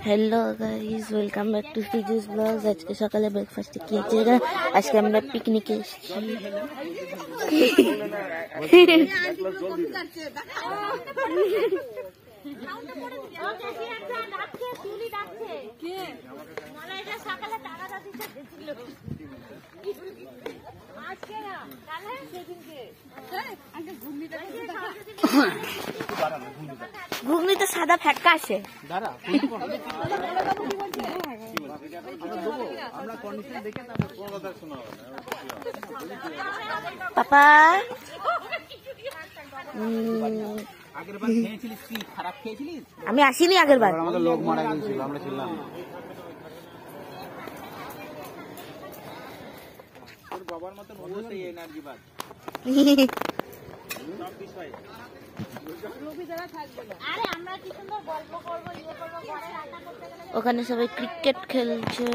Hello guys, welcome back to सीजूस blogs. आज के सकाले ब्रेकफास्ट किए आज के আমরা পিকনিকে এসেছি। ঘুগনি তো সাদা ফ্যাটকা আছে। পাপা আমি আসিনি আগের বার। আমাদের লোক মারা গিয়েছিল, আমরা ছিলাম। বাবার মতো বলতে এনার্জি বাদ। ওখানে সবাই ক্রিকেট খেলছে।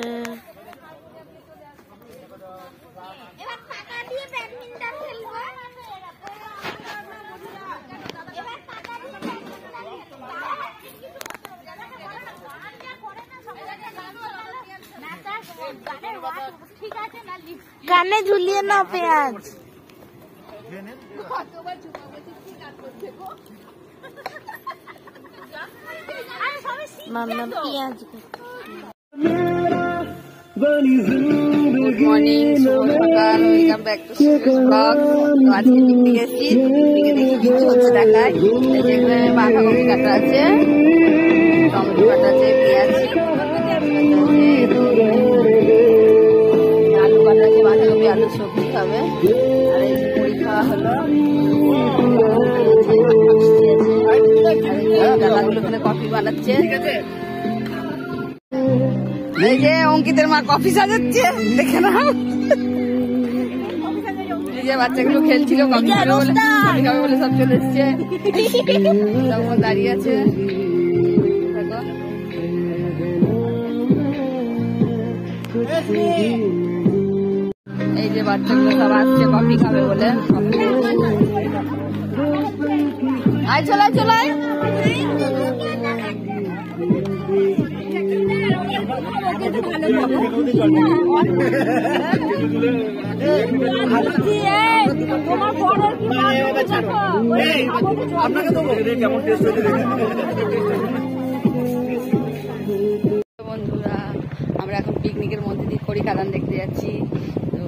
কানে ঝুলিয়ে না পেঁয়াজ। মাম্মা পেঁয়াজ। গুড মর্নিং, শুভ সকাল, ওয়েলকাম ব্যাক টু সিজুস ব্লগ। আজকে পিকনিকে এসেছি, পিকনিকে দেখি কি হচ্ছে দেখায়। যেখানে বাঁধাকপি কাটা আছে, টমেটো কাটা আছে, পেঁয়াজ আলু কাটা আছে, বাঁধাকপি আলু সবজি খাবে। আর এই মুড়ি খাওয়া হলো। দাদাগুলো ওখানে কফি বানাচ্ছে। এই যে অঙ্কিতের মা কফি সাজাচ্ছে, দেখে না। এই যে বাচ্চাগুলো খেলছিল, কফি খাবে বলে সব চলে এসছে, দাঁড়িয়ে আছে। এই যে বাচ্চাগুলো সব আসছে কফি খাবে বলে। আয় চলাই চলাই। বন্ধুরা, আমরা এখন পিকনিকের মধ্যে দিয়ে খড়ি খাদান দেখতে যাচ্ছি।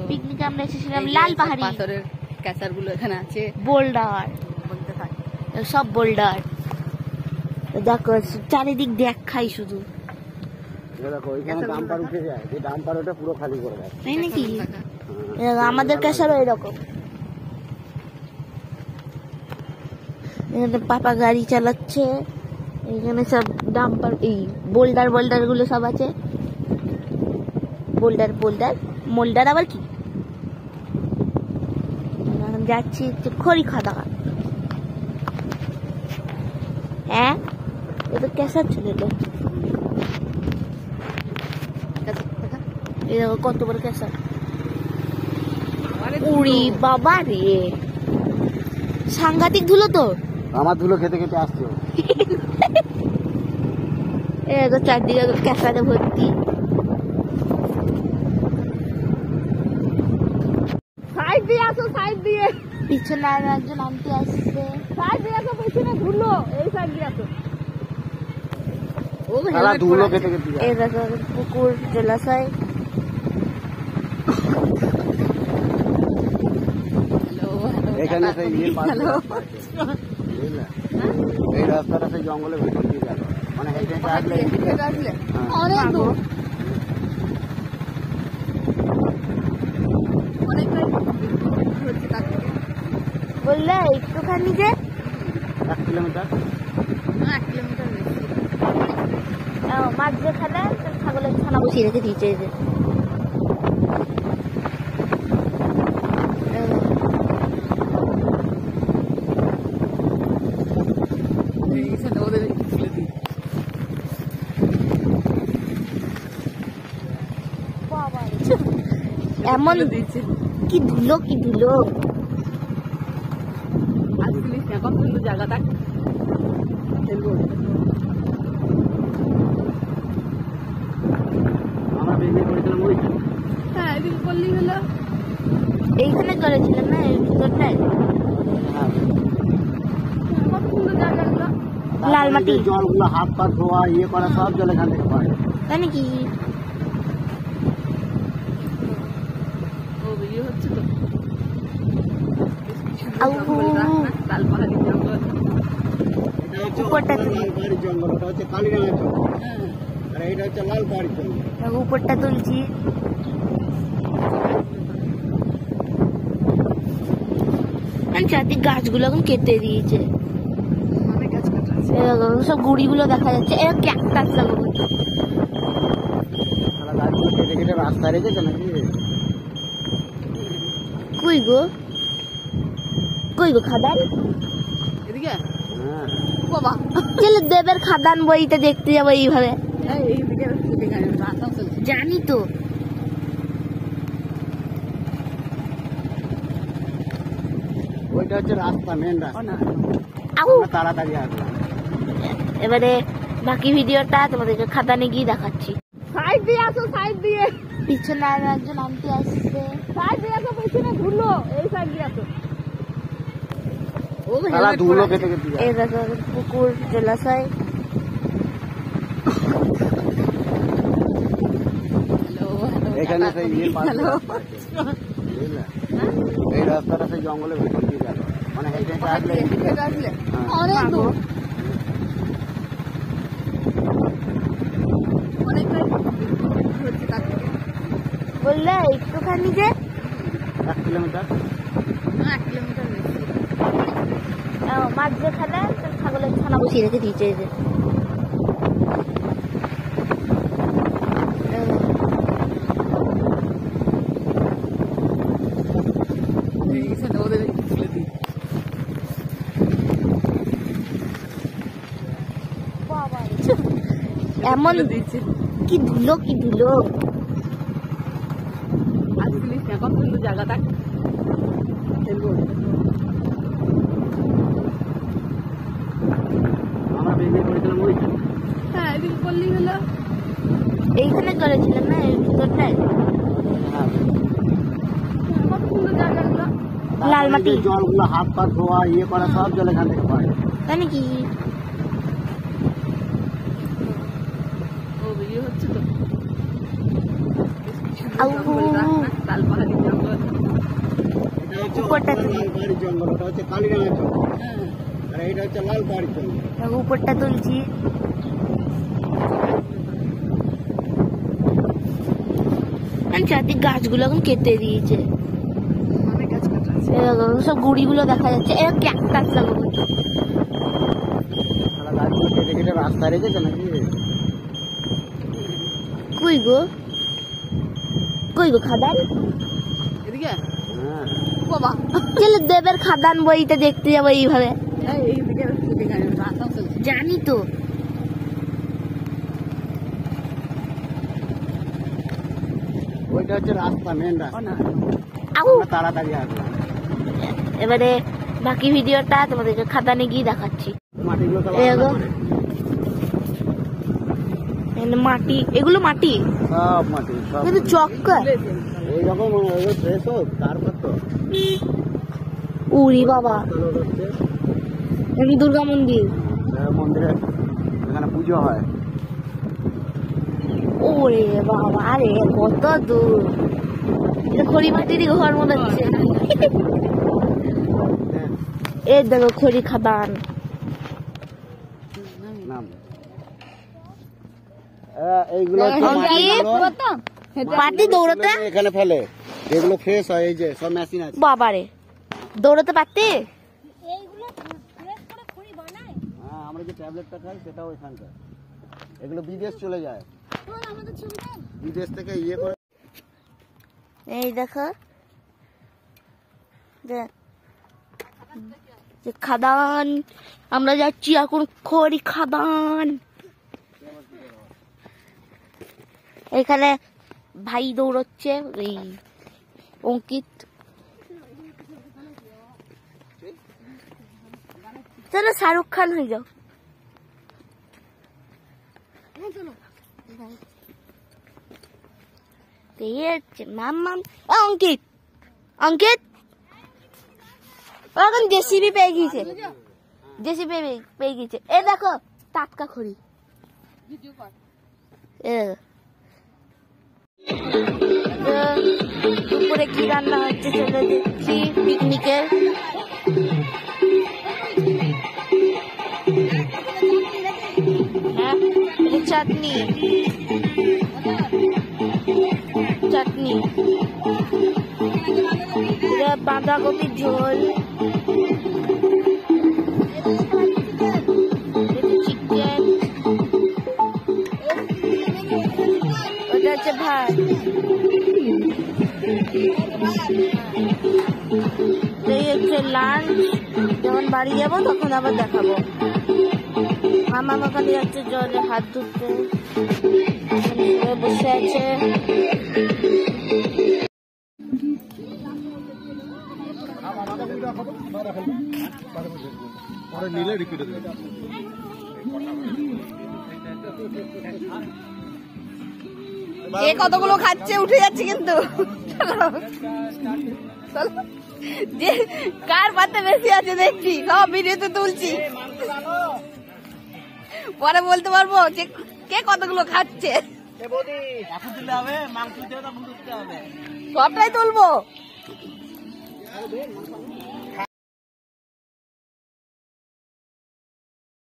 পিকনিকে আমরা এসেছিলাম লাল পাহাড়ি। পাথরের ক্যাচার গুলো এখানে আছে, বোল্ডার বলতে থাকে, সব বোল্ডার। দেখো চারিদিক দেখাই শুধু। আমাদের ক্যাচারও এরকম। এখানে পাপা গাড়ি চালাচ্ছে, এখানে সব ডাম্পার, এই বোল্ডার বোল্ডার গুলো সব আছে। বোল্ডার বোল্ডার মোল্ডার আবার কি। যাচ্ছি খড়ি খাদা। হ্যাঁ, এটা ক্যাসার ছিল। কত বড় ক্যাসার! উড়ি বাবা রে, সাংঘাতিক ধুলো তো। আমার ধুলো খেতে খেতে আসছে। চারদিকে ক্যাসারে ভর্তি। সাইড দিয়ে আসো, সাইড দিয়ে। পিছনে আর একজন আন্টি আসছে। সাইড দিয়ে আসো, পিছনে ধুলো। এই সাইড দিয়ে আসো। ধুলো খেতে খেতে। এই দেখো পুকুর, জলাশয়। এখানে এই রাস্তাটা সেই জঙ্গলের ভিতর দিয়ে গেল, মানে আসলে অনেক দূর। বললে একটুখানি যে 1 কিলোমিটার, 1 কিলোমিটার বেশি। মাছ যে খালে ছাগলের ছানা বসিয়ে রেখে দিয়েছে। এই যে এমন কি ধুলো, কি ধুলো। জায়গাটা এইখানে করেছিলাম না, এর ভিতরটায় লাল মাটি, জলগুলো হাত পা ধোয়া ইয়ে করা সব জল এখান থেকে পায়। তাই নাকি? উপরটা তুলছি। চারদিক গাছগুলো এখন কেটে দিয়েছে, সব গুড়িগুলো দেখা যাচ্ছে। এরা ক্যাকটাস লাগাবো, রাস্তা রেখেছে নাকি? কই গো কই গো খাদান? এদিকে বাবা চলে দেবের খাদান বইটা দেখতে যাবো এইভাবে। জানি তো, ওইটা হচ্ছে রাস্তা, মেন রাস্তা। তাড়াতাড়ি আসবে। এবারে বাকি ভিডিওটা তোমাদেরকে খাদানে গিয়ে দেখাচ্ছি। সাইড দিয়ে আসো, সাইড দিয়ে। পিছনে আর একজন আন্টি আসছে, সাইড দিয়ে আসো, পিছনে ধুলো, এই সাইড দিয়ে আসো। ধুলো কেটে কেটে এই দেখো পুকুর, জলাশয়। এখানে সেই এই রাস্তাটা সেই জঙ্গলের ভিতর দিয়ে গেল, মানে হেঁটে হেঁটে আসলে অনেক দূর। বললে একটুখানি যে 1 কিলোমিটার, 1 কিলোমিটার মাছ যেখানে ছাগলের ছানা বসিয়ে রেখে দিয়েছে। এই যে এমন কি ধুলো, কি ধুলো। এখন কিন্তু জায়গাটা এইখানে করেছিলাম না, এর ভিতরটায় লাল মাটি, জলগুলো হাত পা ধোয়া ইয়ে করা সব জল এখান থেকে পায়। তাই নাকি? উপরটা তুলছি। চারদিক গাছগুলো এখন কেটে দিয়েছে, সব গুড়িগুলো দেখা যাচ্ছে। এরা ক্যাকটাস লাগাবো, কেটে কেটে রাস্তা রেখেছে নাকি? কই গো কই গো খাদান? এদিকে বাবা চলে দেবের খাদান বইটা দেখতে যাবো এইভাবে। জানি তো, ওইটা হচ্ছে রাস্তা, মেন রাস্তা। তাড়াতাড়ি আসবে। এবারে বাকি ভিডিওটা তোমাদেরকে খাদানে গিয়ে দেখাচ্ছি। মাটি, এগুলো মাটি, সব মাটি, কিন্তু চক্কর এইরকম ফ্রেশ হোক তারপর তো। উরি বাবা, দুর্গা মন্দির, মন্দিরে এখানে পুজো হয়। ওরে বাবা রে, কত দূর। খড়ি মাটিরই ঘর মনে হচ্ছে। এই দেখো খড়ি খাদান। এইগুলো মাটি দৌড়াতে এখানে ফেলে, এগুলো ফ্রেশ হয়। এই যে সব মেশিন আছে। বাবারে, দৌড়াতে পারতে? হ্যাঁ, আমরা যে ট্যাবলেটটা খাই সেটাও এখানকার। এগুলো বিদেশ চলে যায়, বিদেশ থেকে ইয়ে করে। এই দেখো যে খাদান, আমরা যাচ্ছি এখন খড়ি খাদান। এখানে ভাই দৌড়চ্ছে, এই অঙ্কিত। চলো শাহরুখ খান হয়ে যাও। অঙ্কিত অঙ্কিত এখন জেসিবি পেয়ে গিয়েছে, জেসিবি পেয়ে গিয়েছে। এ দেখো টাটকা খড়ি। দুপুরে কি রান্না হচ্ছে চলে দেখছি পিকনিকের। হ্যাঁ চাটনি চাটনি, বাঁধাকপির ঝোল, চিকেন, ওটা হচ্ছে ভাত। এই হচ্ছে লাঞ্চ, যখন বাড়ি যাবো তখন আবার দেখাবো। মামা ওখানে যাচ্ছে জলে হাত ধুতে, বসে আছে। এ কতগুলো খাচ্ছে, উঠে যাচ্ছে কিন্তু। যে কার পাতে বেশি আছে দেখছি, সব ভিডিওতে তুলছি, পরে বলতে পারবো যে কে কতগুলো খাচ্ছে। সবটাই তুলবো।